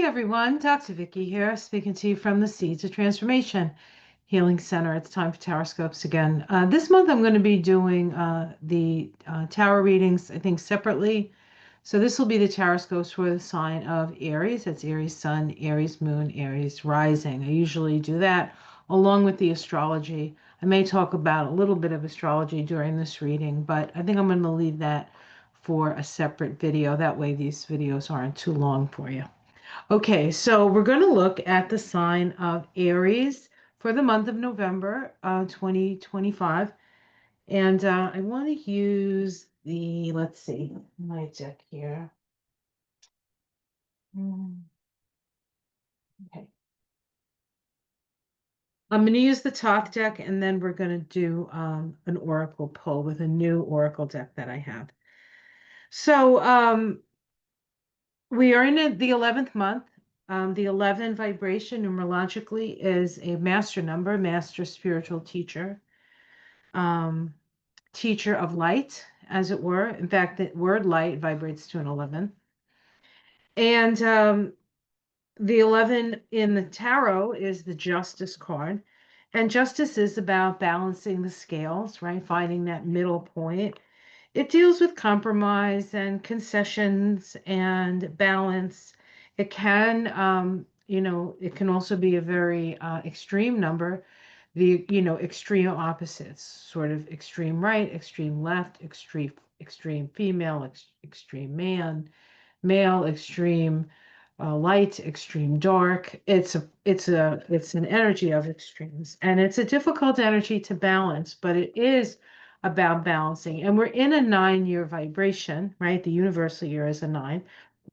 everyone, Dr. Vicky here, speaking to you from the Seeds of Transformation Healing Center. It's time for Tarot Scopes again. This month I'm going to be doing the tarot readings, I think, separately. So this will be the tarot scopes for the sign of Aries. That's Aries Sun, Aries Moon, Aries Rising. I usually do that along with the astrology. I may talk about a little bit of astrology during this reading, but I think I'm going to leave that for a separate video. That way these videos aren't too long for you. Okay, so we're going to look at the sign of Aries for the month of November 2025. And I want to use the, let's see, my deck here. Okay. I'm going to use the Thoth deck, and then we're going to do an oracle pull with a new oracle deck that I have. So we are in the 11th month. The 11 vibration numerologically is a master number, master spiritual teacher, teacher of light, as it were. In fact, the word light vibrates to an 11. And the 11 in the tarot is the justice card. And justice is about balancing the scales, right? Finding that middle point. It deals with compromise and concessions and balance. It can, it can also be a very extreme number. Extreme opposites, sort of extreme right, extreme left, extreme female, extreme male, extreme light, extreme dark. It's an energy of extremes, and it's a difficult energy to balance, but it is about balancing. And we're in a 9-year vibration, right? The universal year is a 9.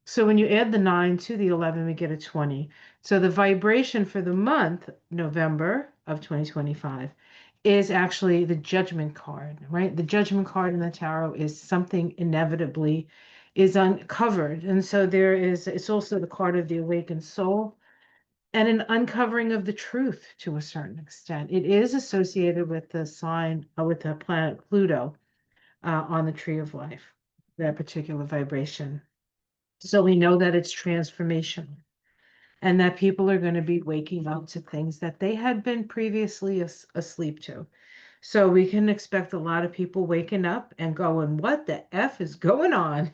So when you add the 9 to the 11, we get a 20. So the vibration for the month, November of 2025, is actually the judgment card, right? The judgment card in the tarot is something inevitably is uncovered. And so it's also the card of the awakened soul and an uncovering of the truth to a certain extent. It is associated with the sign, with the planet Pluto on the tree of life, that particular vibration. So we know that it's transformational and that people are going to be waking up to things that they had been previously asleep to. So we can expect a lot of people waking up and going, what the F is going on?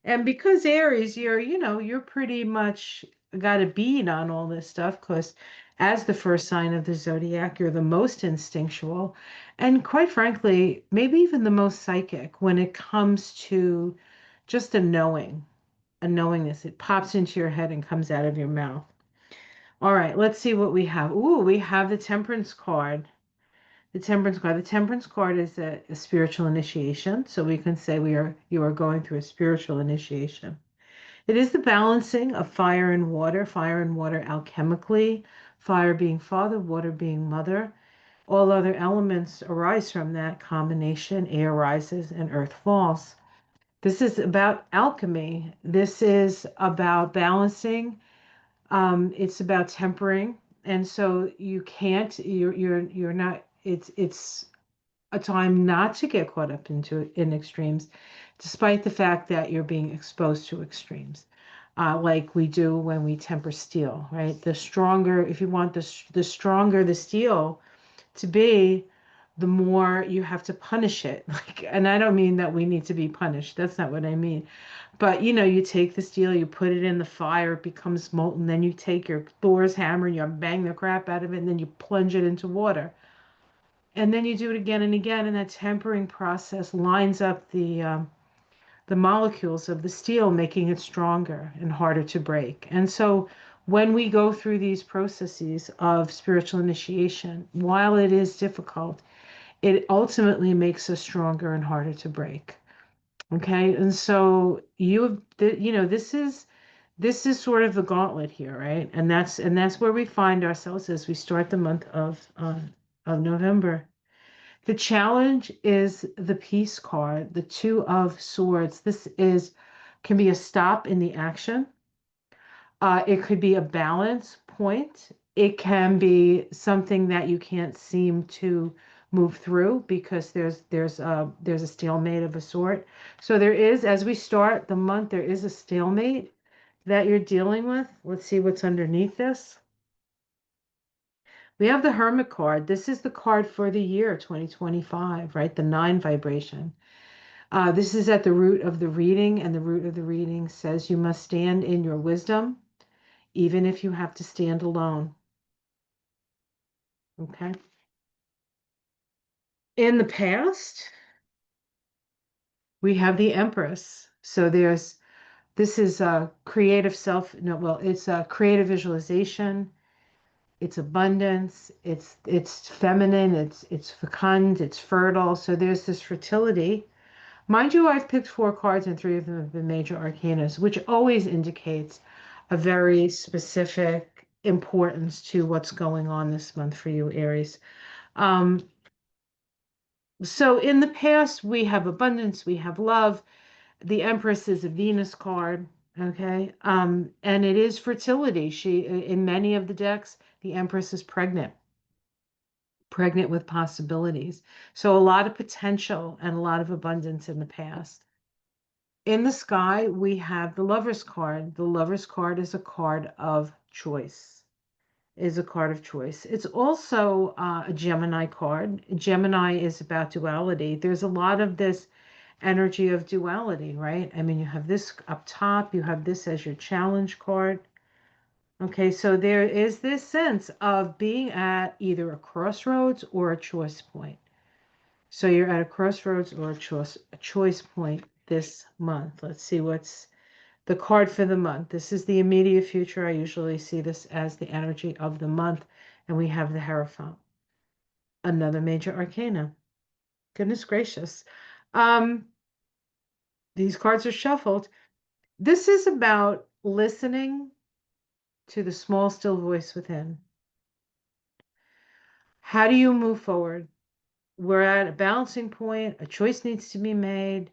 And because Aries, you're pretty much got a bead on all this stuff because as the first sign of the zodiac, you're the most instinctual and quite frankly, maybe even the most psychic when it comes to just a knowingness. It pops into your head and comes out of your mouth. All right, let's see what we have. Ooh, we have the Temperance card. The Temperance card. The Temperance card is a spiritual initiation. So we can say you are going through a spiritual initiation. It is the balancing of fire and water alchemically, fire being father, water being mother. All other elements arise from that combination. Air rises and earth falls. This is about alchemy. This is about balancing. It's about tempering. And so you're not, it's a time not to get caught up in extremes, despite the fact that you're being exposed to extremes, like we do when we temper steel, right? The stronger, if you want the stronger the steel to be, the more you have to punish it. Like, and I don't mean that we need to be punished. That's not what I mean. But you take the steel, you put it in the fire, it becomes molten. Then you take your Thor's hammer and you bang the crap out of it, and then you plunge it into water. And then you do it again and again, and that tempering process lines up the molecules of the steel, making it stronger and harder to break. And so when we go through these processes of spiritual initiation, while it is difficult, it ultimately makes us stronger and harder to break. Okay, and so this is sort of the gauntlet here, right? And that's where we find ourselves as we start the month of November. The challenge is the Peace card, the Two of Swords. Can be a stop in the action. It could be a balance point. It can be something that you can't seem to move through because there's a stalemate of a sort. So there is, as we start the month, there is a stalemate that you're dealing with. Let's see what's underneath this. We have the Hermit card. This is the card for the year 2025, right? The 9 vibration. This is at the root of the reading, and the root of the reading says you must stand in your wisdom, even if you have to stand alone. Okay. In the past, we have the Empress. So this is a creative no, well, it's a creative visualization. It's abundance. It's feminine. It's fecund. It's fertile. So there's this fertility. Mind you, I've picked 4 cards and 3 of them have been major arcanas, which always indicates a very specific importance to what's going on this month for you, Aries. Um, so in the past, we have abundance, we have love. The Empress is a Venus card, okay? And it is fertility. In many of the decks, the Empress is pregnant with possibilities. So a lot of potential and a lot of abundance in the past. In the sky, we have the Lover's card. The Lover's card is a card of choice. Is a card of choice. It's also a Gemini card. Gemini is about duality. There's a lot of this energy of duality, right? I mean, you have this up top, you have this as your challenge card. Okay, so there is this sense of being at either a crossroads or a choice point. So you're at a crossroads or a choice point this month. Let's see what's the card for the month. This is the immediate future. I usually see this as the energy of the month. And we have the Hierophant, another major arcana. Goodness gracious. These cards are shuffled. This is about listening to the small, still voice within. How do you move forward? We're at a balancing point. A choice needs to be made.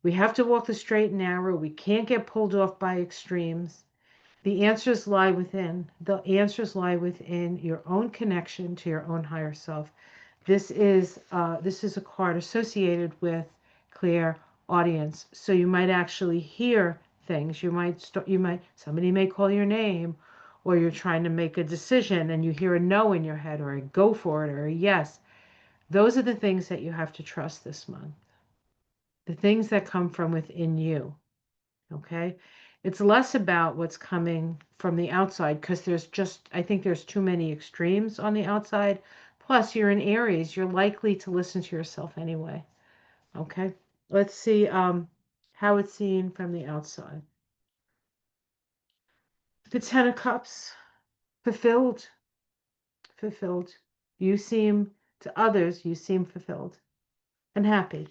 We have to walk the straight and narrow. We can't get pulled off by extremes. The answers lie within. The answers lie within your own connection to your own higher self. This is a card associated with clear audience. So you might actually hear things. Somebody may call your name, or you're trying to make a decision and you hear a no in your head, or a go for it, or a yes. Those are the things that you have to trust this month. The things that come from within you. Okay. It's less about what's coming from the outside, because I think there's too many extremes on the outside. Plus, you're in Aries, you're likely to listen to yourself anyway. Okay. Let's see how it's seen from the outside. The Ten of Cups, fulfilled, fulfilled. To others, you seem fulfilled and happy.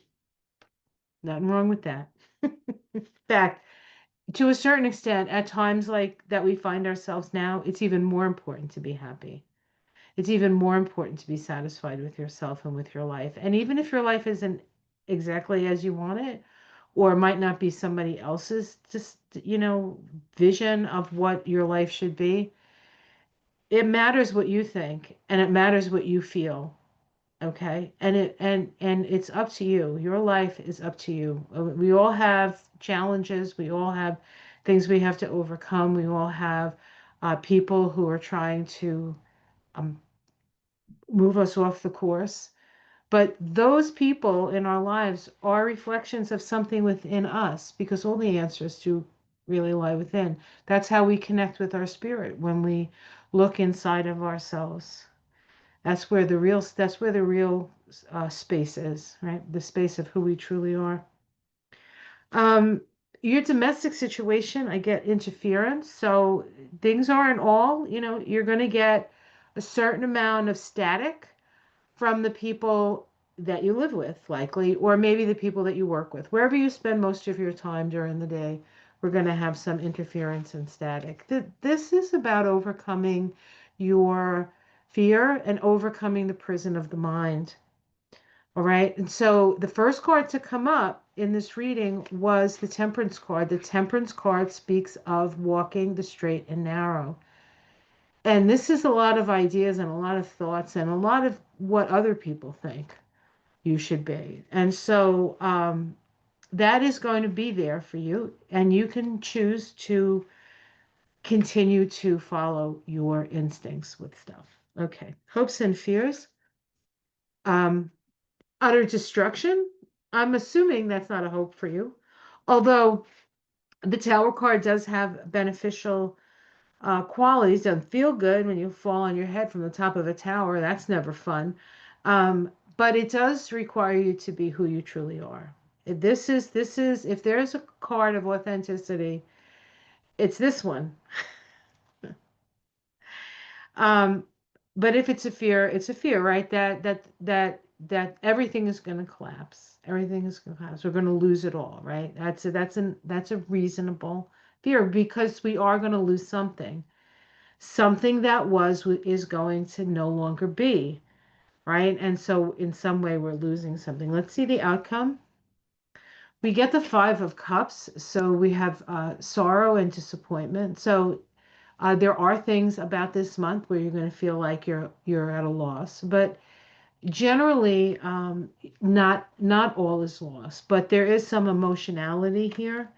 Nothing wrong with that. In fact, to a certain extent, at times like that we find ourselves now, it's even more important to be happy. It's even more important to be satisfied with yourself and with your life. And even if your life isn't exactly as you want it, or it might not be somebody else's vision of what your life should be, it matters what you think and it matters what you feel. Okay. And it's up to you. Your life is up to you. We all have challenges. We all have things we have to overcome. We all have people who are trying to um, move us off the course. But those people in our lives are reflections of something within us, because all the answers do really lie within. That's how we connect with our spirit, when we look inside of ourselves. That's where the real space is, right? The space of who we truly are. Um, your domestic situation, I get interference. So things aren't you're going to get a certain amount of static from the people that you live with, likely, or maybe the people that you work with. Wherever you spend most of your time during the day, we're going to have some interference and static. This is about overcoming your fear and overcoming the prison of the mind. All right. And so the first card to come up in this reading was the Temperance card. The Temperance card speaks of walking the straight and narrow. And this is a lot of ideas and a lot of thoughts and a lot of what other people think you should be. And so that is going to be there for you. And you can choose to continue to follow your instincts with stuff. Okay. Hopes and fears. Um, Utter destruction. I'm assuming that's not a hope for you. Although the Tower card does have beneficial qualities. Doesn't feel good when you fall on your head from the top of a tower. That's never fun. But it does require you to be who you truly are. This is if there's a card of authenticity, it's this one. Um, but if it's a fear, it's a fear, right? That everything is going to collapse. Everything is going to collapse. We're going to lose it all, right? That's a reasonable fear because we are going to lose something. Something that is going to no longer be, right? And so in some way we're losing something. Let's see the outcome. We get the Five of Cups, so we have sorrow and disappointment. So there are things about this month where you're going to feel like you're at a loss, but generally, not all is lost. But there is some emotionality here.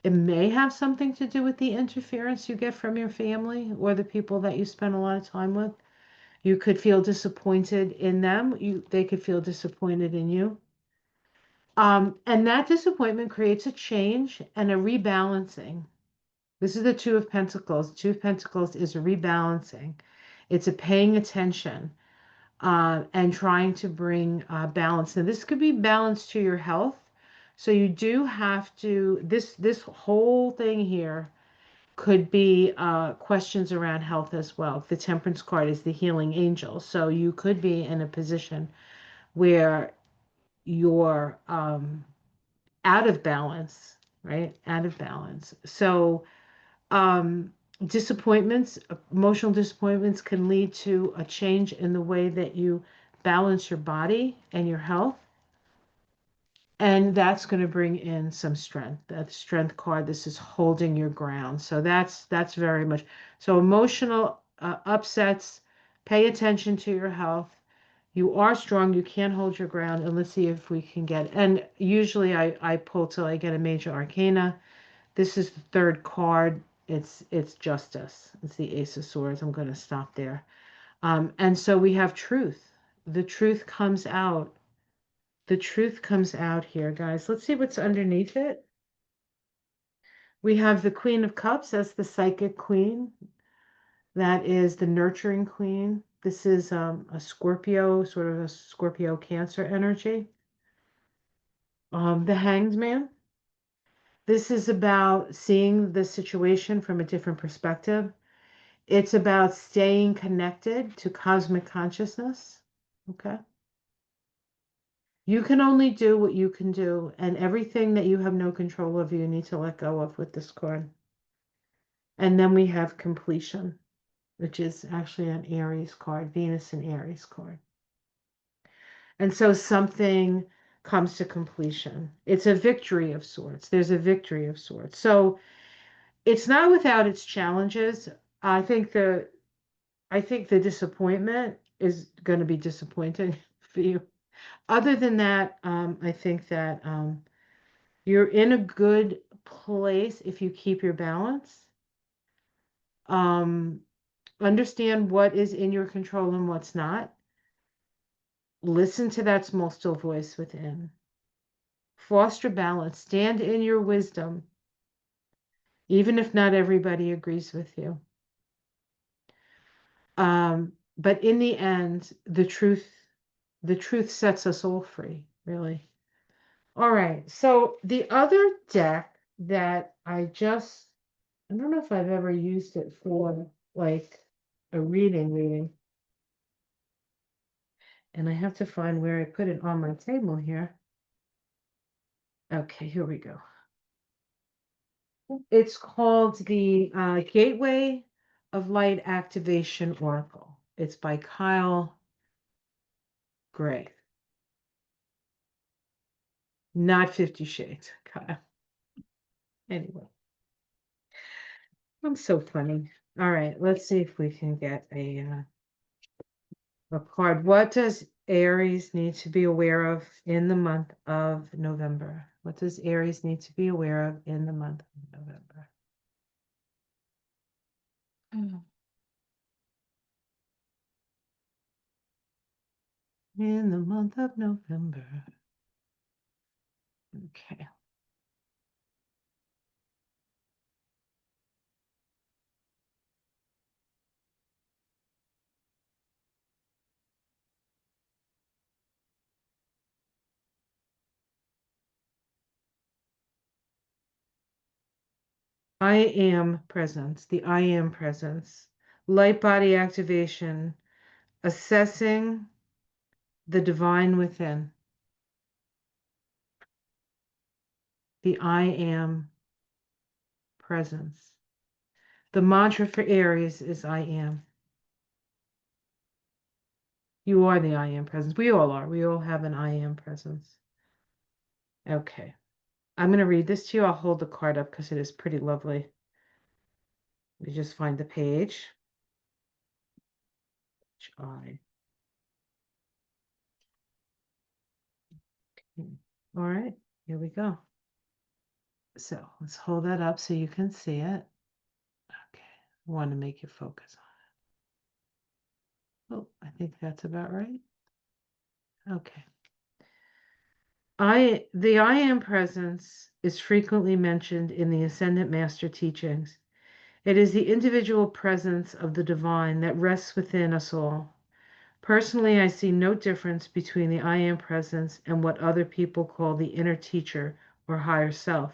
It may have something to do with the interference you get from your family or the people that you spend a lot of time with. You could feel disappointed in them. They could feel disappointed in you. And that disappointment creates a change and a rebalancing. This is the Two of Pentacles. The Two of Pentacles is a rebalancing. It's a paying attention and trying to bring balance. Now, this could be balance to your health. So you do have to, this whole thing here could be questions around health as well. The Temperance card is the healing angel. So you could be in a position where you're out of balance, right? Out of balance. So um, disappointments, emotional disappointments can lead to a change in the way that you balance your body and your health. And that's going to bring in some strength. That strength card, this is holding your ground. So that's very much. So emotional upsets, pay attention to your health. You are strong. You can hold your ground. And let's see if we can get, and usually I pull till I get a major arcana. This is the third card. It's justice. It's the Ace of Swords. I'm going to stop there. And so we have truth. The truth comes out. The truth comes out here, guys. Let's see what's underneath it. We have the Queen of Cups as the psychic queen. That is the nurturing queen. This is a Scorpio, sort of a Scorpio Cancer energy. The Hanged Man. This is about seeing the situation from a different perspective. It's about staying connected to cosmic consciousness. Okay. You can only do what you can do, and everything that you have no control of, you need to let go of with this card. And then we have completion, which is actually an Aries card, Venus and Aries card. And so something comes to completion. It's a victory of sorts. There's a victory of sorts. So it's not without its challenges. I think the disappointment is going to be disappointing for you. Other than that, I think that you're in a good place if you keep your balance. Um, Understand what is in your control and what's not. Listen to that small, still voice within. Foster balance. Stand in your wisdom, even if not everybody agrees with you. But in the end, the truth sets us all free, really. All right. So the other deck that I don't know if I've ever used it for like a reading. And I have to find where I put it on my table here. Okay, here we go. It's called the Gateway of Light Activation Oracle. It's by Kyle Gray. Not 50 Shades, Kyle. Anyway, I'm so funny. All right, let's see if we can get a card. What does Aries need to be aware of in the month of November? What does Aries need to be aware of in the month of November? What does Aries need to be aware of in the month of November? in the month of November. Okay. I am presence, the I am presence, light body activation, assessing the divine within, the I am presence. The mantra for Aries is I am. You are the I am presence. We all are. We all have an I am presence. Okay. I'm going to read this to you. I'll hold the card up because it is pretty lovely. Let me just find the page. I. All right. Here we go. So let's hold that up so you can see it. Okay. I want to make you focus on it. Oh, I think that's about right. Okay. The I am presence is frequently mentioned in the Ascendant Master teachings. It is the individual presence of the divine that rests within us all. Personally, I see no difference between the I am presence and what other people call the inner teacher or higher self.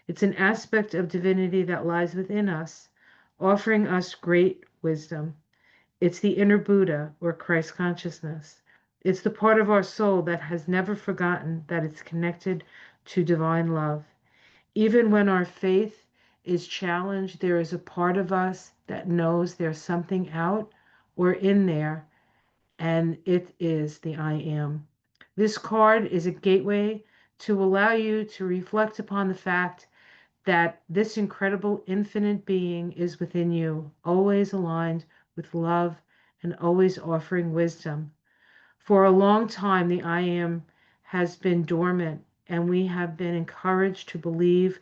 It's an aspect of divinity that lies within us, offering us great wisdom. It's the inner Buddha or Christ consciousness. It's the part of our soul that has never forgotten that it's connected to divine love. Even when our faith is challenged, there is a part of us that knows there's something out or in there, and it is the I am. This card is a gateway to allow you to reflect upon the fact that this incredible infinite being is within you, always aligned with love and always offering wisdom. For a long time, the I am has been dormant, and we have been encouraged to believe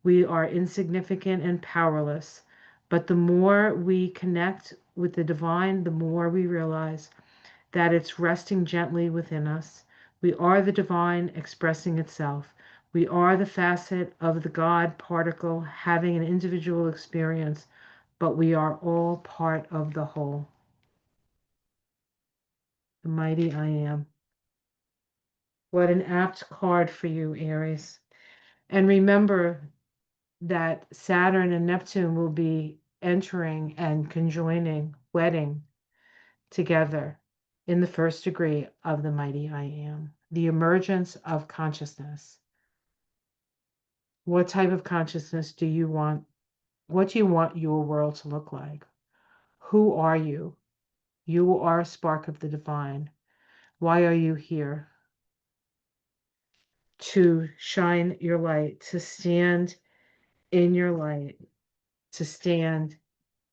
we are insignificant and powerless. But the more we connect with the divine, the more we realize that it's resting gently within us. We are the divine expressing itself. We are the facet of the God particle having an individual experience, but we are all part of the whole. The mighty I am. What an apt card for you, Aries. And remember that Saturn and Neptune will be entering and conjoining, wedding together in the first degree of the mighty I am, the emergence of consciousness. What type of consciousness do you want? What do you want your world to look like? Who are you? You are a spark of the divine. Why are you here? To shine your light, to stand in your light, to stand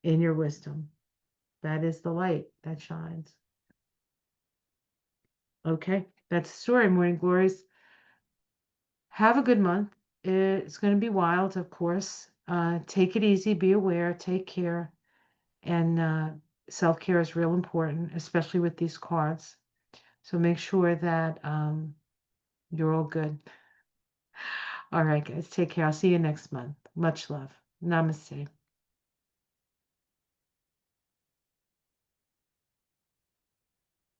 in your wisdom. That is the light that shines. Okay, that's the story, Morning Glories. Have a good month. It's going to be wild, of course. Take it easy, be aware, take care, and self-care is real important, especially with these cards. So make sure that you're all good. All right, guys, take care. I'll see you next month. Much love. Namaste.